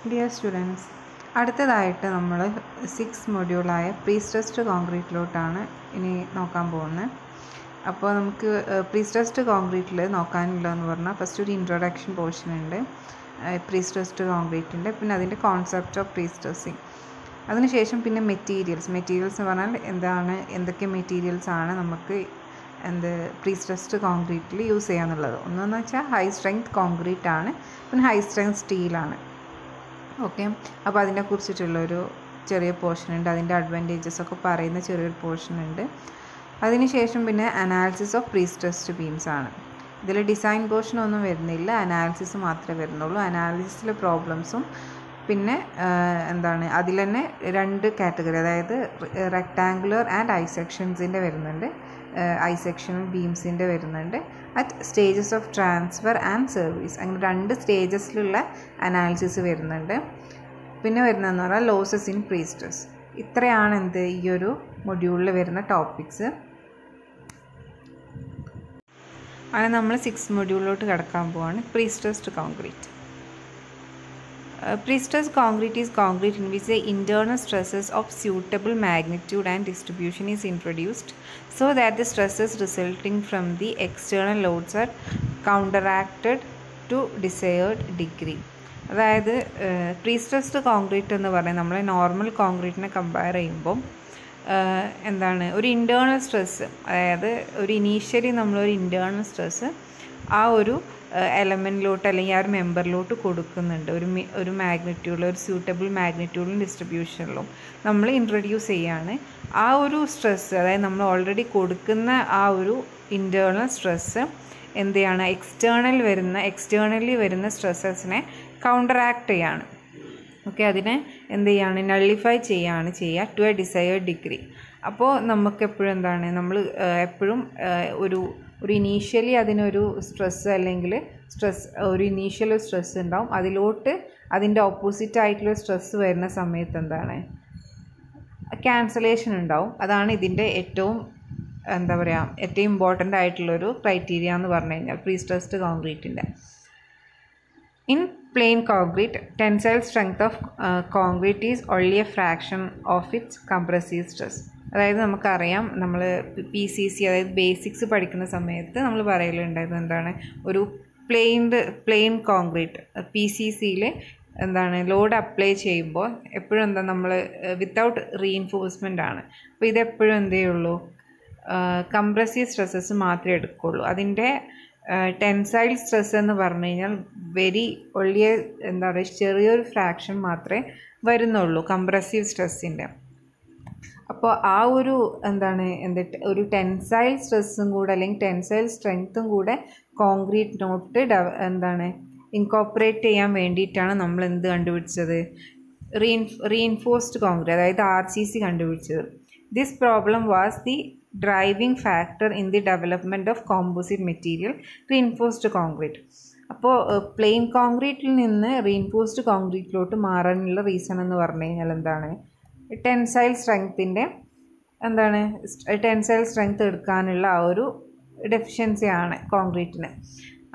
Dear students, അടുത്തതായിട്ട് നമ്മൾ 6 മൊഡ്യൂളായ prestressed കോൺക്രീറ്റിലോട്ടാണ് ഇനി നോക്കാൻ പോകുന്നത്. അപ്പോൾ നമുക്ക് പ്രീസ്ട്രസ്ഡ് കോൺക്രീറ്റിൽ നോക്കാനുള്ളതെന്ന് പറഞ്ഞാൽ ഫസ്റ്റ് ഒരു ഇൻട്രൊഡക്ഷൻ പോർഷൻ ഉണ്ട് പ്രീസ്ട്രസ്ഡ് കോൺക്രീറ്റിൻ്റെ, പിന്നെ അതിൻ്റെ കോൺസെപ്റ്റ് ഓഫ് പ്രീസ്ട്രസിങ്, അതിനുശേഷം പിന്നെ മെറ്റീരിയൽസ് എന്ന് പറഞ്ഞാൽ എന്തൊക്കെ മെറ്റീരിയൽസ് ആണ് നമുക്ക് പ്രീസ്ട്രസ്ഡ് കോൺക്രീറ്റിൽ യൂസ് ചെയ്യാന്നുള്ളത്. ഒന്നെന്ന് വെച്ചാൽ ഹൈ സ്ട്രെങ്ത് കോൺക്രീറ്റ് ആണ്, പിന്നെ ഹൈ സ്ട്രെങ്ത് സ്റ്റീലാണ്. ഓക്കെ, അപ്പോൾ അതിനെക്കുറിച്ചിട്ടുള്ളൊരു ചെറിയ പോർഷൻ ഉണ്ട്, അതിൻ്റെ അഡ്വാൻറ്റേജസ് ഒക്കെ പറയുന്ന ചെറിയൊരു പോർഷൻ ഉണ്ട്. അതിനുശേഷം പിന്നെ അനാലിസിസ് ഓഫ് പ്രീസ്ട്രസ്ഡ് ബീംസ് ആണ്. ഇതിൽ ഡിസൈൻ പോർഷൻ ഒന്നും വരുന്നില്ല, അനാലിസിസ് മാത്രമേ വരുന്നുള്ളൂ. അനാലിസിസിലെ പ്രോബ്ലംസും പിന്നെ അതിൽ തന്നെ 2 കാറ്റഗറി, അതായത് റെക്ടാങ്കുലർ ആൻഡ് ഐ സെക്ഷൻസിൻ്റെ വരുന്നുണ്ട്, ഐ സെക്ഷണൽ ബീംസിൻ്റെ വരുന്നുണ്ട്, at stages of transfer and service, അങ്ങനെ 2 സ്റ്റേജസിലുള്ള അനാലിസിസ് വരുന്നുണ്ട്. പിന്നെ വരുന്നതെന്ന് പറഞ്ഞാൽ ലോസസ് ഇൻ പ്രീസ്ട്രസ്. ഇത്രയാണ് ഈ ഒരു മൊഡ്യൂളിൽ വരുന്ന ടോപ്പിക്സ്. അങ്ങനെ നമ്മൾ 6 മൊഡ്യൂളിലോട്ട് കിടക്കാൻ പോവാണ്. Prestressed concrete. Pre-stressed concrete is concrete in which the internal stresses of suitable magnitude and distribution is introduced so that the stresses resulting from the external loads are counteracted to desired degree. അതായത് prestressed concrete എന്ന് പറയുന്നത് നമ്മൾ normal കോൺക്രീറ്റിനെ compare ചെയ്യുമ്പം ഒരു internal stress, അതായത് ഒരു initially നമ്മളൊരു internal stress ആ ഒരു എലമെൻറ്റിലോട്ട് അല്ലെങ്കിൽ ആ ഒരു മെമ്പറിലോട്ട് കൊടുക്കുന്നുണ്ട്. ഒരു മാഗ്നിറ്റ്യൂഡിൽ, ഒരു സ്യൂട്ടബിൾ മാഗ്നിറ്റ്യൂഡിലും ഡിസ്ട്രിബ്യൂഷനിലും നമ്മൾ ഇൻട്രൊഡ്യൂസ് ചെയ്യാണ്. ആ ഒരു സ്ട്രെസ്സ്, അതായത് നമ്മൾ ഓൾറെഡി കൊടുക്കുന്ന ആ ഒരു ഇൻറ്റേർണൽ സ്ട്രെസ്സ് എക്സ്റ്റേണലി വരുന്ന സ്ട്രെസ്സസിനെ കൗണ്ടറാക്ട് ചെയ്യാണ്. ഓക്കെ, അതിനെ നള്ളിഫൈ ചെയ്യുക ടു എ ഡിസയേർഡ് ഡിഗ്രി. അപ്പോൾ നമുക്കെപ്പോഴും നമ്മൾ എപ്പോഴും ഒരു ഇനീഷ്യലി അതിനൊരു സ്ട്രെസ്സ് അല്ലെങ്കിൽ ഒരു ഇനീഷ്യൽ സ്ട്രെസ്സ് ഉണ്ടാവും, അതിലോട്ട് അതിൻ്റെ ഓപ്പോസിറ്റ് ആയിട്ടുള്ള സ്ട്രെസ്സ് വരുന്ന സമയത്ത് ക്യാൻസലേഷൻ ഉണ്ടാവും. അതാണ് ഇതിൻ്റെ ഏറ്റവും ഇമ്പോർട്ടൻ്റ് ആയിട്ടുള്ളൊരു ക്രൈറ്റീരിയ എന്ന് പറഞ്ഞു കഴിഞ്ഞാൽ പ്രീസ്ട്രസ്ഡ് കോൺക്രീറ്റിൻ്റെ. In plain concrete, tensile strength of concrete is only a fraction of its compressive stress. അതായത് നമുക്കറിയാം, നമ്മൾ PCC അതായത് ബേസിക്സ് പഠിക്കുന്ന സമയത്ത് നമ്മൾ പറയലുണ്ടായിരുന്നു ഒരു പ്ലെയിൻ കോൺക്രീറ്റ് PCCയിൽ ലോഡ് അപ്ലൈ ചെയ്യുമ്പോൾ എപ്പോഴും നമ്മൾ വിത്തൗട്ട് റീഇൻഫോഴ്സ്മെൻ്റ് ആണ്. അപ്പോൾ ഇതെപ്പോഴും കംപ്രസീവ് സ്ട്രെസ്സസ് മാത്രമേ എടുക്കുകയുള്ളൂ. അതിൻ്റെ ടെൻസൈൽ സ്ട്രെസ് എന്ന് പറഞ്ഞു കഴിഞ്ഞാൽ ചെറിയൊരു ഫ്രാക്ഷൻ മാത്രമേ വരുന്നുള്ളൂ കംപ്രസീവ് സ്ട്രെസ്സിൻ്റെ. അപ്പോൾ ആ ഒരു ഒരു ടെൻസൈൽ സ്ട്രെസ്സും കൂടെ അല്ലെങ്കിൽ ടെൻസൈൽ സ്ട്രെങ്ത്തും കൂടെ കോൺക്രീറ്റിനോട്ട് ഇൻകോപ്പറേറ്റ് ചെയ്യാൻ വേണ്ടിയിട്ടാണ് നമ്മൾ കണ്ടുപിടിച്ചത്, റീഇൻഫോഴ്സ്ഡ് കോൺക്രീറ്റ്, അതായത് RCC കണ്ടുപിടിച്ചത്. This problem was the driving factor in the development of composite material reinforced concrete. അപ്പോൾ പ്ലെയിൻ കോൺക്രീറ്റിൽ നിന്ന് റീഇൻഫോഴ്സ്ഡ് കോൺക്രീറ്റിലോട്ട് മാറാനുള്ള റീസൺ എന്ന് പറഞ്ഞു കഴിഞ്ഞാൽ ടെൻസൈൽ സ്ട്രെങ്ത്തിൻ്റെ ടെൻസൈൽ സ്ട്രെങ്ത് എടുക്കാനുള്ള ആ ഒരു ഡെഫിഷ്യൻസിയാണ് കോൺക്രീറ്റിന്.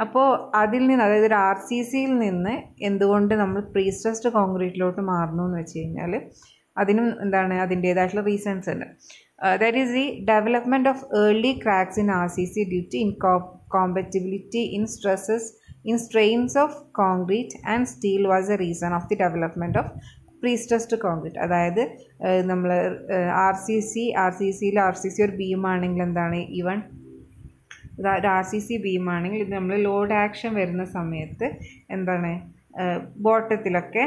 അപ്പോൾ അതിൽ നിന്ന്, അതായത് ഒരു RCCയിൽ നിന്ന് എന്തുകൊണ്ട് നമ്മൾ പ്രീസ്ട്രസ്ഡ് കോൺക്രീറ്റിലോട്ട് മാറണം എന്ന് വെച്ച് കഴിഞ്ഞാൽ അതിനും അതിൻ്റേതായിട്ടുള്ള റീസൺസ് ഉണ്ട്. That is the development of early cracks in RCC due to incompatibility in strains of concrete and steel was a reason of the development of prestressed concrete. അതായത് നമ്മൾ RCC ഒരു ബീമാണെങ്കിൽ ഈവൻ ഒരു RCC ബീമാണെങ്കിൽ ഇത് നമ്മൾ load action വരുന്ന സമയത്ത് ബോട്ടത്തിലൊക്കെ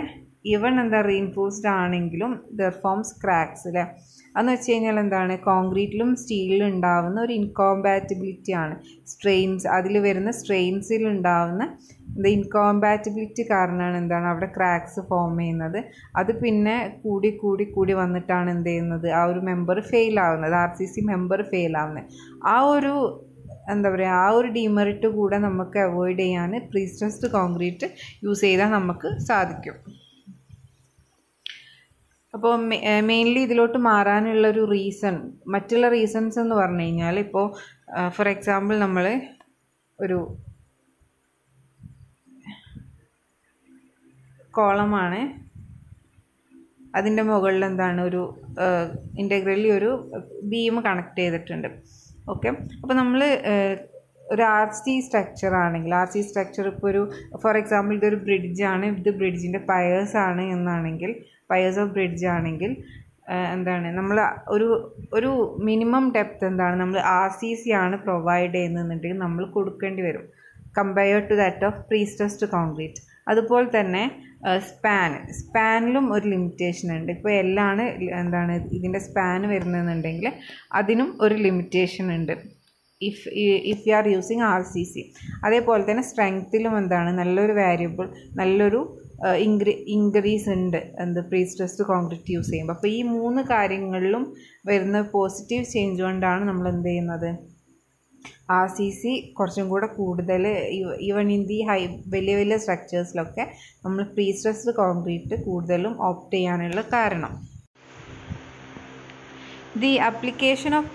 even reinforced ആണെങ്കിലും there forms cracks അല്ലേ. അതെന്ന് വെച്ച് കഴിഞ്ഞാൽ കോൺക്രീറ്റിലും സ്റ്റീലിലും ഉണ്ടാവുന്ന ഒരു ഇൻകോമ്പാറ്റിബിലിറ്റി ആണ്. അതിൽ വരുന്ന സ്ട്രെയിൻസിൽ ഉണ്ടാവുന്ന ഇൻകോമ്പാറ്റിബിലിറ്റി കാരണമാണ് അവിടെ ക്രാക്സ് ഫോം ചെയ്യുന്നത്. അത് പിന്നെ കൂടി വന്നിട്ടാണ് ആ ഒരു മെമ്പർ ഫെയിൽ ആവുന്നത്, RCC മെമ്പർ ഫെയിൽ ആവുന്നത്. ആ ഒരു ഡിമെറിറ്റ് കൂടെ നമുക്ക് അവോയ്ഡ് ചെയ്യാൻ പ്രീസ്ട്രസ്ഡ് കോൺക്രീറ്റ് യൂസ് ചെയ്താൽ നമുക്ക് സാധിക്കും. അപ്പോൾ മെയിൻലി ഇതിലോട്ട് മാറാനുള്ളൊരു മറ്റുള്ള റീസൺസ് എന്ന് പറഞ്ഞു കഴിഞ്ഞാൽ, ഇപ്പോൾ ഫോർ എക്സാമ്പിൾ നമ്മൾ ഒരു കോളമാണ്. അതിൻ്റെ മുകളിൽ എന്താണ് ഒരു ഇൻ്റഗ്രലി ഒരു ബീം കണക്ട് ചെയ്തിട്ടുണ്ട്. ഓക്കെ, അപ്പോൾ നമ്മൾ ഒരു ആർ സി സ്ട്രക്ചർ ആണെങ്കിൽ, ആർ സി സ്ട്രക്ചർ ഇപ്പോൾ ഒരു ഫോർ എക്സാമ്പിൾ ഇതൊരു ബ്രിഡ്ജാണ്, ഇത് ബ്രിഡ്ജിൻ്റെ പയേഴ്സാണ് എന്നാണെങ്കിൽ, പയേഴ്സ് ഓഫ് ബ്രിഡ്ജ് ആണെങ്കിൽ എന്താണ് നമ്മൾ ഒരു മിനിമം ഡെപ്ത് എന്താണ് നമ്മൾ ആർ സി സി ആണ് പ്രൊവൈഡ് ചെയ്യുന്നതെന്നുണ്ടെങ്കിൽ നമ്മൾ കൊടുക്കേണ്ടി വരും compared to that of prestressed concrete. അതുപോലെ തന്നെ സ്പാനിലും ഒരു ലിമിറ്റേഷൻ ഉണ്ട്. ഇപ്പോൾ എല്ലാണ് എന്താണ് ഇതിൻ്റെ സ്പാൻ വരുന്നതെന്നുണ്ടെങ്കിൽ അതിനും ഒരു ലിമിറ്റേഷൻ ഉണ്ട് if you are using R C C. അതേപോലെ തന്നെ സ്ട്രെങ്ത്തിലും എന്താണ് നല്ലൊരു വേരിയബിൾ, നല്ലൊരു ഇൻക്രീസ് ഉണ്ട് പ്രീസ്ട്രസ്ഡ് കോൺക്രീറ്റ് യൂസ് ചെയ്യുമ്പോൾ. അപ്പോൾ ഈ 3 കാര്യങ്ങളിലും വരുന്ന പോസിറ്റീവ് ചേഞ്ച് കൊണ്ടാണ് നമ്മൾ എന്ത് ചെയ്യുന്നത്, ആർ സി സി കുറച്ചും കൂടെ കൂടുതൽ ഈവൻ ഇൻ ദി വലിയ വലിയ സ്ട്രക്ചേഴ്സിലൊക്കെ നമ്മൾ പ്രീസ്ട്രസ്ഡ് കോൺക്രീറ്റ് കൂടുതലും ഓപ്റ്റ് ചെയ്യാനുള്ള കാരണം. The application of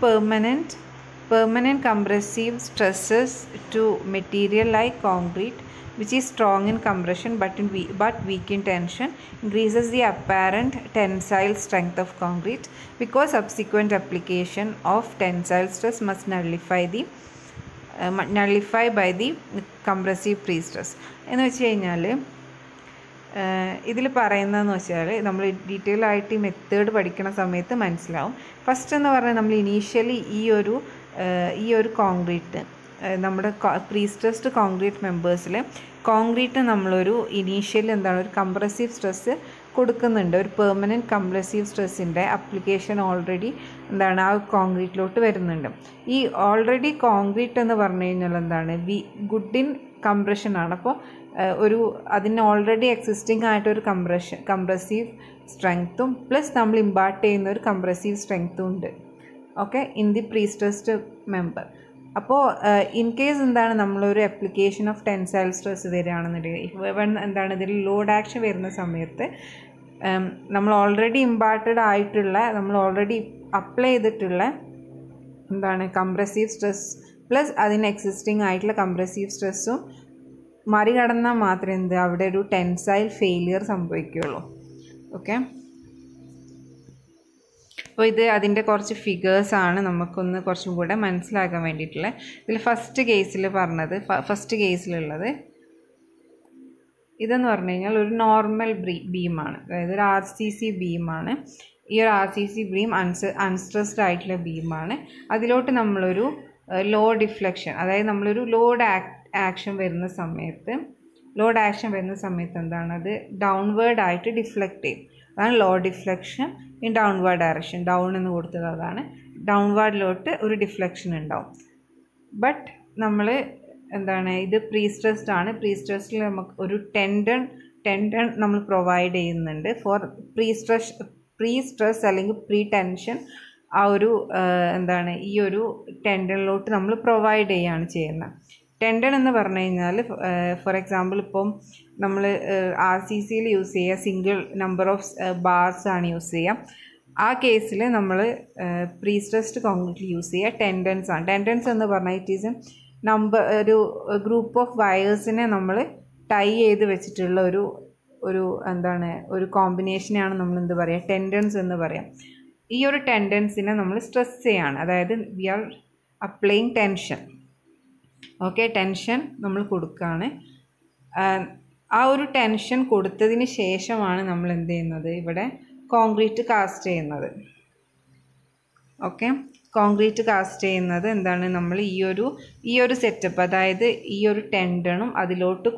permanent compressive stresses to material like concrete, which is strong in compression but weak in tension, increases the apparent tensile strength of concrete, because subsequent application of tensile stress must nullify by the compressive pre-stress. എന്ന് വെച്ച് കഴിഞ്ഞാൽ ഇതിൽ പറയുന്നതെന്ന് വെച്ചാൽ നമ്മൾ detail ആയിട്ട് ഈ method പഠിക്കുന്ന സമയത്ത് മനസ്സിലാവും. ഫസ്റ്റ് എന്ന് പറഞ്ഞാൽ നമ്മൾ ഇനീഷ്യലി ഈ ഒരു കോൺക്രീറ്റ് നമ്മുടെ പ്രീസ്ട്രസ്ഡ് കോൺക്രീറ്റ് മെമ്പേഴ്സിൽ കോൺക്രീറ്റ് നമ്മളൊരു ഇനീഷ്യലി എന്താണ് ഒരു കംപ്രസീവ് സ്ട്രെസ് കൊടുക്കുന്നുണ്ട്. ഒരു പെർമനൻറ്റ് കംപ്രസീവ് സ്ട്രെസ്സിൻ്റെ അപ്ലിക്കേഷൻ ഓൾറെഡി എന്താണ് ആ കോൺക്രീറ്റിലോട്ട് വരുന്നുണ്ട്. ഈ ഓൾറെഡി കോൺക്രീറ്റ് എന്ന് പറഞ്ഞു കഴിഞ്ഞാൽ എന്താണ് ഗുഡ് ഇൻ കംപ്രഷനാണ്. അപ്പോൾ അതിന് ഓൾറെഡി എക്സിസ്റ്റിംഗ് ആയിട്ടൊരു കംപ്രസീവ് സ്ട്രെങ്ത്തും പ്ലസ് നമ്മൾ ഇമ്പാർട്ട് ചെയ്യുന്ന ഒരു കംപ്രസീവ് സ്ട്രെങ്ത്തും ഉണ്ട്. Okay, in the prestressed member. അപ്പോൾ ഇൻ കേസ് എന്താണ് നമ്മളൊരു ആപ്ലിക്കേഷൻ ഓഫ് ടെൻസൈൽ സ്ട്രെസ് വരികയാണെന്നുണ്ടെങ്കിൽ എന്താണ് ഇതിൽ ലോഡ് ആക്ഷൻ വരുന്ന സമയത്ത് നമ്മൾ ഓൾറെഡി ഇമ്പാർട്ടഡ് ആയിട്ടുള്ള നമ്മൾ ഓൾറെഡി അപ്ലൈ ചെയ്തിട്ടുള്ള എന്താണ് കംപ്രസീവ് സ്ട്രെസ് പ്ലസ് അതിന് എക്സിസ്റ്റിംഗ് ആയിട്ടുള്ള കംപ്രസീവ് സ്ട്രെസ്സും മറികടന്നാൽ മാത്രമേ അവിടെ ഒരു ടെൻസൈൽ ഫെയിലിയർ സംഭവിക്കുകയുള്ളൂ. ഓക്കെ, അപ്പോൾ ഇത് അതിൻ്റെ കുറച്ച് ഫിഗേഴ്സാണ് നമുക്കൊന്ന് കുറച്ചും കൂടെ മനസ്സിലാക്കാൻ വേണ്ടിയിട്ടുള്ളത്. ഇതിൽ ഫസ്റ്റ് കേസിലുള്ളത് ഇതെന്ന് പറഞ്ഞു കഴിഞ്ഞാൽ ഒരു നോർമൽ ബീമാണ്, അതായത് ഒരു ആർ സി സി ബീമാണ്. ഈ ഒരു R C C beam unstressed ആയിട്ടുള്ള ബീമാണ്. അതിലോട്ട് നമ്മളൊരു ലോ ഡിഫ്ലക്ഷൻ, അതായത് നമ്മളൊരു ലോഡ് ആക്ഷൻ വരുന്ന സമയത്ത് എന്താണ് അത് ഡൗൺവേർഡ് ആയിട്ട് ഡിഫ്ലക്റ്റ് ചെയ്യും. അതാണ് low deflection in downward direction. Down എന്ന് കൊടുത്തത് അതാണ്. ഡൗൺവേർഡിലോട്ട് ഒരു ഡിഫ്ലക്ഷൻ ഉണ്ടാവും. ബട്ട് നമ്മൾ എന്താണ് ഇത് പ്രീസ്ട്രസ്ഡ് ആണ്. പ്രീസ്ട്രസ്ഡിൽ നമുക്ക് ഒരു ടെൻഡൺ നമ്മൾ പ്രൊവൈഡ് ചെയ്യുന്നുണ്ട് ഫോർ പ്രീസ്ട്രസ് അല്ലെങ്കിൽ പ്രീ ടെൻഷൻ. ആ ഒരു എന്താണ് ഈ ഒരു ടെൻഡനിലോട്ട് നമ്മൾ പ്രൊവൈഡ് ചെയ്യുകയാണ് ചെയ്യുന്നത്. ടെൻഡൺ എന്ന് പറഞ്ഞു കഴിഞ്ഞാൽ ഫോർ എക്സാമ്പിൾ ഇപ്പം നമ്മൾ ആർ സി സിയിൽ യൂസ് ചെയ്യുക സിംഗിൾ നമ്പർ ഓഫ് ബാർസ് ആണ് യൂസ് ചെയ്യുക. ആ കേസിൽ നമ്മൾ പ്രീസ്ട്രസ്ഡ് കോൺക്രീറ്റിൽ യൂസ് ചെയ്യുക ടെൻഡൻസ് ആണ്. ടെൻഡൻസ് എന്ന് പറഞ്ഞാൽ ഇറ്റ് ഈസ് ഒരു ഗ്രൂപ്പ് ഓഫ് വയേഴ്സിനെ നമ്മൾ ടൈ ചെയ്ത് വെച്ചിട്ടുള്ള ഒരു എന്താണ് ഒരു കോമ്പിനേഷനെയാണ് നമ്മൾ എന്ത് പറയുക ടെൻഡൻസ് എന്ന് പറയാം. ഈ ഒരു ടെൻഡൻസിനെ നമ്മൾ സ്ട്രെസ് ചെയ്യാണ്, അതായത് we are applying tension. Okay, tension നമ്മൾ കൊടുക്കുകയാണ്. ആ ഒരു ടെൻഷൻ കൊടുത്തതിന് ശേഷമാണ് നമ്മൾ എന്ത് ചെയ്യുന്നത് ഇവിടെ കോൺക്രീറ്റ് കാസ്റ്റ് ചെയ്യുന്നത്. ഓക്കെ, കോൺക്രീറ്റ് കാസ്റ്റ് ചെയ്യുന്നത് എന്താണ് നമ്മൾ ഈ ഒരു സെറ്റപ്പ്, അതായത് ഈ ഒരു ടെൻഡണും അതിലോട്ട്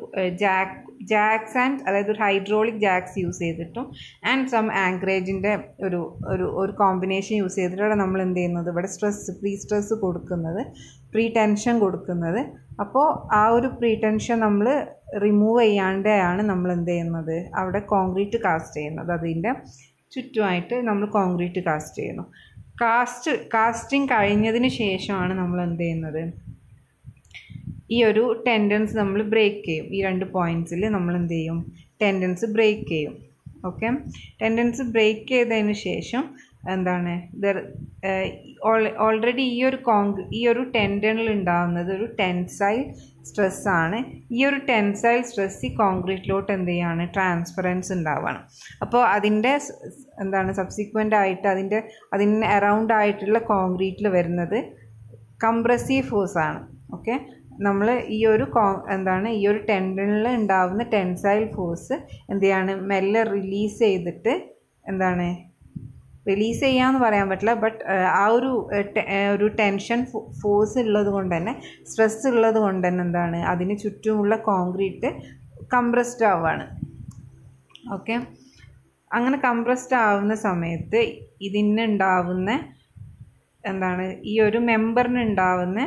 ജാക്സ് ആൻഡ് അതായത് ഒരു ഹൈഡ്രോളിക് ജാക്സ് യൂസ് ചെയ്തിട്ടും ആൻഡ് സം ആങ്കറേജിൻ്റെ ഒരു കോമ്പിനേഷൻ യൂസ് ചെയ്തിട്ടാണ് നമ്മൾ എന്ത് ചെയ്യുന്നത് ഇവിടെ പ്രീ സ്ട്രെസ് കൊടുക്കുന്നത്, പ്രീ ടെൻഷൻ കൊടുക്കുന്നത്. അപ്പോൾ ആ ഒരു പ്രീ ടെൻഷൻ നമ്മൾ റിമൂവ് ചെയ്യാണ്ടാണ് നമ്മൾ എന്ത് ചെയ്യുന്നത് അവിടെ കോൺക്രീറ്റ് കാസ്റ്റ് ചെയ്യുന്നത്. അതിൻ്റെ ചുറ്റുമായിട്ട് നമ്മൾ കോൺക്രീറ്റ് കാസ്റ്റ് ചെയ്യുന്നു. കാസ്റ്റിംഗ് കഴിഞ്ഞതിന് ശേഷമാണ് നമ്മൾ എന്ത് ചെയ്യുന്നത് ഈ ഒരു ടെൻഡൻസ് നമ്മൾ ബ്രേക്ക് ചെയ്യും. ഈ 2 പോയിൻറ്റ്സിൽ നമ്മൾ എന്ത് ചെയ്യും ടെൻഡൻസ് ബ്രേക്ക് ചെയ്യും. ഓക്കെ, ടെൻഡൻസ് ബ്രേക്ക് ചെയ്തതിന് ശേഷം എന്താണ് ഓൾറെഡി ഈ ഒരു ടെൻഡനിൽ ഉണ്ടാകുന്നത് ഒരു ടെൻസൈൽ സ്ട്രെസ്സാണ്. ഈ ഒരു ടെൻസൈൽ സ്ട്രെസ് ഈ കോൺക്രീറ്റിലോട്ട് എന്ത് ചെയ്യാണ്, ട്രാൻസ്ഫറൻസ് ഉണ്ടാവുകയാണ്. അപ്പോൾ അതിൻ്റെ എന്താണ് സബ്സിക്വൻ്റ് ആയിട്ട് അതിന് അറൗണ്ട് ആയിട്ടുള്ള കോൺക്രീറ്റിൽ വരുന്നത് കംപ്രസീവ് ഫോഴ്സാണ്. ഓക്കെ, നമ്മൾ ഈ ഒരു ഈ ഒരു ടെൻഡനിൽ ഉണ്ടാവുന്ന ടെൻസൈൽ ഫോഴ്സ് എന്ത് ചെയ്യാണ്, മെല്ലെ റിലീസ് ചെയ്തിട്ട് എന്താണ്, റിലീസ് ചെയ്യാമെന്ന് പറയാൻ പറ്റില്ല, ബട്ട് ആ ഒരു ടെൻഷൻ ഫോഴ്സ് ഉള്ളത് കൊണ്ട് തന്നെ, സ്ട്രെസ് ഉള്ളത് കൊണ്ട് തന്നെ എന്താണ്, അതിന് ചുറ്റുമുള്ള കോൺക്രീറ്റ് കംപ്രസ്ഡ് ആവുകയാണ്. ഓക്കെ, അങ്ങനെ കംപ്രസ്ഡ് ആവുന്ന സമയത്ത് ഇതിനുണ്ടാവുന്ന എന്താണ്, ഈ ഒരു മെമ്പറിന് ഉണ്ടാവുന്ന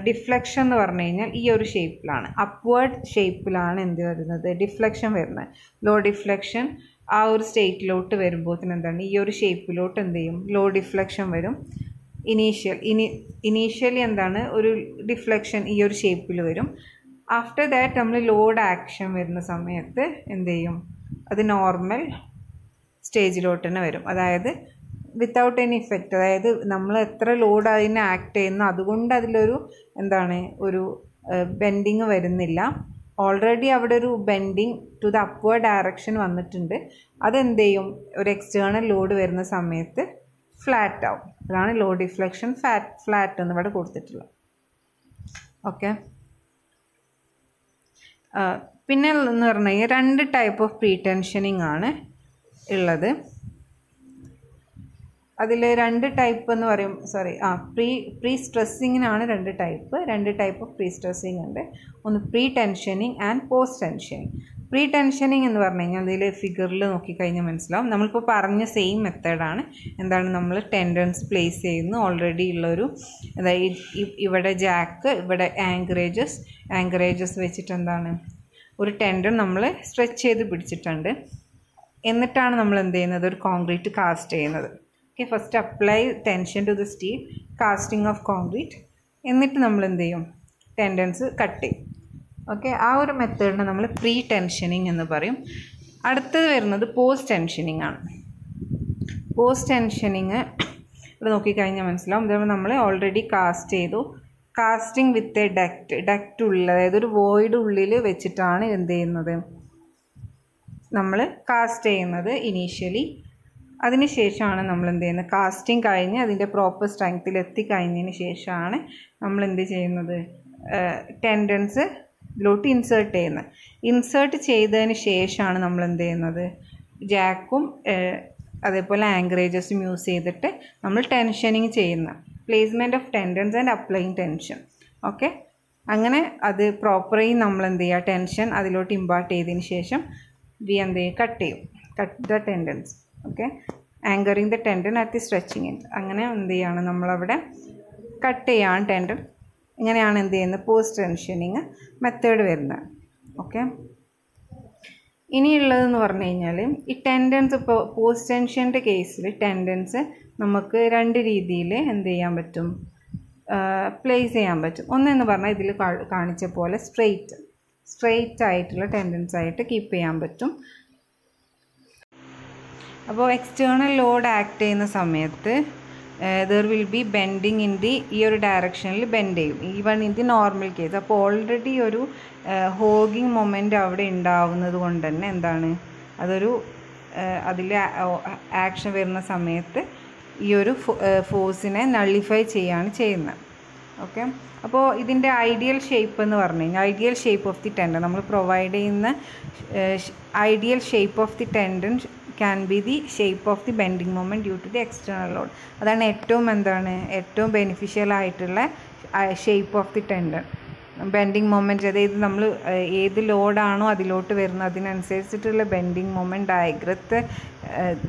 ഡിഫ്ലക്ഷൻ എന്ന് പറഞ്ഞു കഴിഞ്ഞാൽ ഈ ഒരു ഷേപ്പിലാണ്, അപ്വേർഡ് ഷേപ്പിലാണ് എന്ത് വരുന്നത്, ഡിഫ്ലക്ഷൻ വരുന്നത്. ലോ ഡിഫ്ലക്ഷൻ ആ ഒരു സ്റ്റേറ്റിലോട്ട് വരുമ്പോഴത്തേന് എന്താണ്, ഈ ഒരു ഷേപ്പിലോട്ട് എന്ത് ചെയ്യും, ലോ ഡിഫ്ലക്ഷൻ വരും. ഇനീഷ്യലി എന്താണ്, ഒരു ഡിഫ്ലക്ഷൻ ഈ ഒരു ഷേപ്പിൽ വരും. ആഫ്റ്റർ ദാറ്റ് നമ്മൾ ലോഡ് ആക്ഷൻ വരുന്ന സമയത്ത് എന്ത് ചെയ്യും, അത് നോർമൽ സ്റ്റേജിലോട്ട് തന്നെ വരും. അതായത് വിത്തൗട്ട് എനി ഇഫക്റ്റ്, അതായത് നമ്മൾ എത്ര ലോഡ് അതിനെ ആക്ട് ചെയ്യുന്നു അതുകൊണ്ട് അതിലൊരു എന്താണ്, ഒരു ബെൻഡിങ് വരുന്നില്ല. ഓൾറെഡി അവിടെ ഒരു bending to the upward direction വന്നിട്ടുണ്ട്. അതെന്ത് ചെയ്യും, ഒരു എക്സ്റ്റേണൽ ലോഡ് വരുന്ന സമയത്ത് ഫ്ലാറ്റ് ആവും. അതാണ് ലോ ഡിഫ്ലക്ഷൻ ഫ്ലാറ്റ് എന്ന് ഇവിടെ കൊടുത്തിട്ടുള്ളത്. ഓക്കെ, പിന്നെ എന്ന് പറഞ്ഞു കഴിഞ്ഞാൽ 2 ടൈപ്പ് ഓഫ് പ്രീ ടെൻഷനിങ് ആണ് ഉള്ളത്. അതിൽ 2 ടൈപ്പ് എന്ന് പറയും, പ്രീ സ്ട്രെസ്സിങ്ങിനാണ് 2 ടൈപ്പ് ഓഫ് പ്രീ സ്ട്രെസ്സിങ് ഉണ്ട്. ഒന്ന് pre tensioning and post tensioning. Pre tensioning എന്ന് പറഞ്ഞു കഴിഞ്ഞാൽ അതിൽ ഫിഗറിൽ നോക്കിക്കഴിഞ്ഞാൽ മനസ്സിലാവും. നമ്മളിപ്പോൾ പറഞ്ഞ സെയിം മെത്തേഡാണ്. എന്താണ്, നമ്മൾ ടെൻഡൻസ് പ്ലേസ് ചെയ്യുന്നു. ഓൾറെഡി ഉള്ളൊരു അതായത് ഇവിടെ ജാക്ക്, ഇവിടെ ആങ്കറേജസ് വെച്ചിട്ട് എന്താണ്, ഒരു ടെൻഡൻ നമ്മൾ സ്ട്രെച്ച് ചെയ്ത് പിടിച്ചിട്ടുണ്ട്. എന്നിട്ടാണ് നമ്മൾ എന്ത് ചെയ്യുന്നത്, ഒരു കോൺക്രീറ്റ് കാസ്റ്റ് ചെയ്യുന്നത്. Okay, first apply tension to the steel, casting of concrete. എന്നിട്ട് നമ്മൾ എന്ത് ചെയ്യും, ടെൻഡൻസ് കട്ട് ചെയ്യും. ഓക്കെ, ആ ഒരു മെത്തേഡിനെ നമ്മൾ പ്രീ ടെൻഷനിങ് എന്ന് പറയും. അടുത്തത് വരുന്നത് പോസ്റ്റ് ടെൻഷനിങ് ആണ്. പോസ്റ്റ് ടെൻഷനിങ് ഇവിടെ നോക്കിക്കഴിഞ്ഞാൽ മനസ്സിലാവും. ഇതേപോലെ നമ്മൾ ഓൾറെഡി കാസ്റ്റ് ചെയ്തു. കാസ്റ്റിംഗ് വിത്ത് എ ഡക്റ്റ് ഉള്ളിൽ, അതായത് ഒരു വോയിഡ് ഉള്ളിൽ വെച്ചിട്ടാണ് എന്ത് ചെയ്യുന്നത്, നമ്മൾ കാസ്റ്റ് ചെയ്യുന്നത് ഇനീഷ്യലി. അതിനുശേഷമാണ് നമ്മൾ എന്ത് ചെയ്യുന്നത്, കാസ്റ്റിംഗ് കഴിഞ്ഞ് അതിൻ്റെ പ്രോപ്പർ സ്ട്രെങ്ത്തിൽ എത്തിക്കഴിഞ്ഞതിന് ശേഷമാണ് നമ്മൾ എന്ത് ചെയ്യുന്നത്, ടെൻഡൻസ് ഇതിലോട്ട് ഇൻസേർട്ട് ചെയ്യുന്നത്. ഇൻസേർട്ട് ചെയ്തതിന് ശേഷമാണ് നമ്മൾ എന്ത് ചെയ്യുന്നത്, ജാക്കും അതേപോലെ ആങ്കറേജസും യൂസ് ചെയ്തിട്ട് നമ്മൾ ടെൻഷനിങ് ചെയ്യുന്ന placement of tendons and applying tension. Okay, അങ്ങനെ അത് പ്രോപ്പറായി നമ്മൾ എന്ത് ചെയ്യുക, ടെൻഷൻ അതിലോട്ട് ഇമ്പാർട്ട് ചെയ്തതിന് ശേഷം എന്ത് ചെയ്യും, cut the tendons. Okay, anchoring the tendon at the stretching end. അങ്ങനെ എന്ത് ചെയ്യാണ്, നമ്മളവിടെ കട്ട് ചെയ്യാണ് ടെൻഡൻ. ഇങ്ങനെയാണ് എന്ത് ചെയ്യുന്നത്, പോസ്റ്റ് ടെൻഷനിങ് മെത്തേഡ് വരുന്നത്. ഓക്കെ, ഇനിയുള്ളതെന്ന് പറഞ്ഞു കഴിഞ്ഞാൽ ഈ ടെൻഡൻസ്, ഇപ്പോൾ പോസ്റ്റ് ടെൻഷൻ്റെ കേസിൽ ടെൻഡൻസ് നമുക്ക് 2 രീതിയിൽ എന്ത് ചെയ്യാൻ പറ്റും, പ്ലേസ് ചെയ്യാൻ പറ്റും. ഒന്നെന്ന് പറഞ്ഞാൽ ഇതിൽ കാണിച്ച പോലെ സ്ട്രെയിറ്റ് ആയിട്ടുള്ള ടെൻഡൻസ് ആയിട്ട് കീപ്പ് ചെയ്യാൻ പറ്റും. അപ്പോൾ എക്സ്റ്റേണൽ ലോഡ് ആക്ട് ചെയ്യുന്ന സമയത്ത് there will be bending in the ഈ ഒരു ഡയറക്ഷനിൽ ബെൻഡ് ചെയ്യും, even in the normal case. അപ്പോൾ ഓൾറെഡി ഒരു ഹോഗിങ് മൊമെൻ്റ് അവിടെ ഉണ്ടാവുന്നത് കൊണ്ട് തന്നെ എന്താണ്, അതൊരു അതിൽ ആക്ഷൻ വരുന്ന സമയത്ത് ഈ ഒരു ഫോഴ്സിനെ നള്ളിഫൈ ചെയ്യാണ് ചെയ്യുന്നത്. ഓക്കെ, അപ്പോൾ ഇതിൻ്റെ ഐഡിയൽ ഷേപ്പ് എന്ന് പറഞ്ഞു കഴിഞ്ഞാൽ, ideal shape of the tendon നമ്മൾ പ്രൊവൈഡ് ചെയ്യുന്ന ideal shape of the tendon can be the shape of the bending moment due to the external load. അതാണ് ഏറ്റവും ബെനിഫിഷ്യൽ ആയിട്ടുള്ള shape of the tendon. Bending moment, അതായത് നമ്മൾ ഏത് ലോഡാണോ അതിലോട്ട് വരുന്നത് അതിനനുസരിച്ചിട്ടുള്ള ബെൻഡിങ് മൊമെൻറ്റ്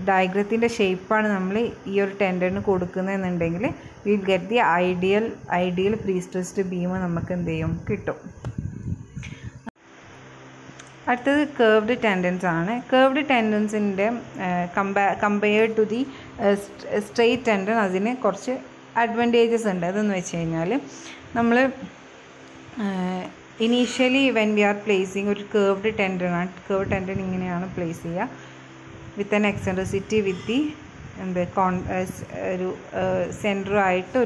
ഡയഗ്രത്തിൻ്റെ ഷേപ്പാണ് നമ്മൾ ഈ ഒരു ടെൻഡന് കൊടുക്കുന്നതെന്നുണ്ടെങ്കിൽ will get the ideal pre stressed beam നമുക്ക് എന്ത് ചെയ്യും, കിട്ടും. അടുത്തത് കേർവ്ഡ് ടെൻഡൻസ് ആണ്. കേർവ്ഡ് ടെൻഡൻസിൻ്റെ compared to the straight tendon അതിന് കുറച്ച് അഡ്വാൻറ്റേജസ് ഉണ്ട്. അതെന്ന് വെച്ച് കഴിഞ്ഞാൽ, നമ്മൾ initially when we are placing ഒരു കേർവ്ഡ് ടെൻഡൻ ഇങ്ങനെയാണ് പ്ലേസ് ചെയ്യുക with an eccentricity with the ഒരു സെൻറ്ററുമായിട്ട്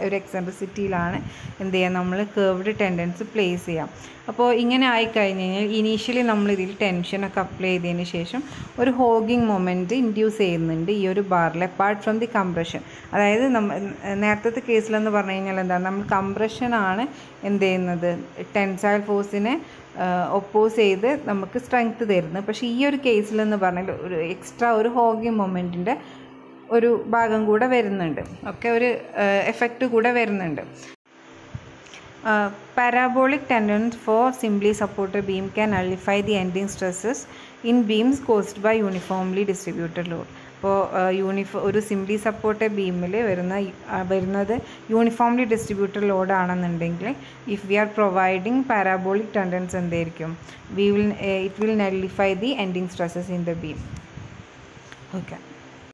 ഒരു എക്സെൻട്രിസിറ്റിയിലാണ് എന്ത് ചെയ്യുക നമ്മൾ കേർവ്ഡ് ടെൻഡൻസ് പ്ലേസ് ചെയ്യാം. അപ്പോൾ ഇങ്ങനെ ആയിക്കഴിഞ്ഞ് കഴിഞ്ഞാൽ ഇനീഷ്യലി നമ്മളിതിൽ ടെൻഷനൊക്കെ അപ്ലൈ ചെയ്തതിന് ശേഷം ഒരു ഹോഗിങ് മൊമെൻറ്റ് ഇൻഡ്യൂസ് ചെയ്യുന്നുണ്ട് ഈ ഒരു ബാറിൽ അപ്പാർട്ട് ഫ്രം ദി കംപ്രഷൻ. അതായത് നേരത്തെ കേസിലെന്ന് പറഞ്ഞു കഴിഞ്ഞാൽ എന്താണ്, നമ്മൾ കംപ്രഷനാണ് എന്ത് ചെയ്യുന്നത് ടെൻസൈൽ ഫോഴ്സിനെ ഒപ്പോസ് ചെയ്ത് നമുക്ക് സ്ട്രെങ്ത് തരുന്നത്. പക്ഷേ ഈ ഒരു കേസിലെന്ന് പറഞ്ഞാൽ ഒരു എക്സ്ട്രാ ഒരു ഹോഗിങ് മൊമെൻറ്റിൻ്റെ ഒരു ഭാഗം കൂടെ വരുന്നുണ്ട്, ഒക്കെ ഒരു എഫക്റ്റ് കൂടെ വരുന്നുണ്ട്. Parabolic tendons for simply supported beam can nullify the ending stresses in beams caused by uniformly distributed load. അപ്പോൾ ഒരു സിംപ്ലി സപ്പോർട്ടഡ് ബീമിൽ വരുന്നത് യൂണിഫോംലി ഡിസ്ട്രിബ്യൂട്ടഡ് ലോഡ് ആണെന്നുണ്ടെങ്കിൽ if we are providing parabolic tendons എന്തായിരിക്കും, it will nullify the ending stresses in the beam. Okay.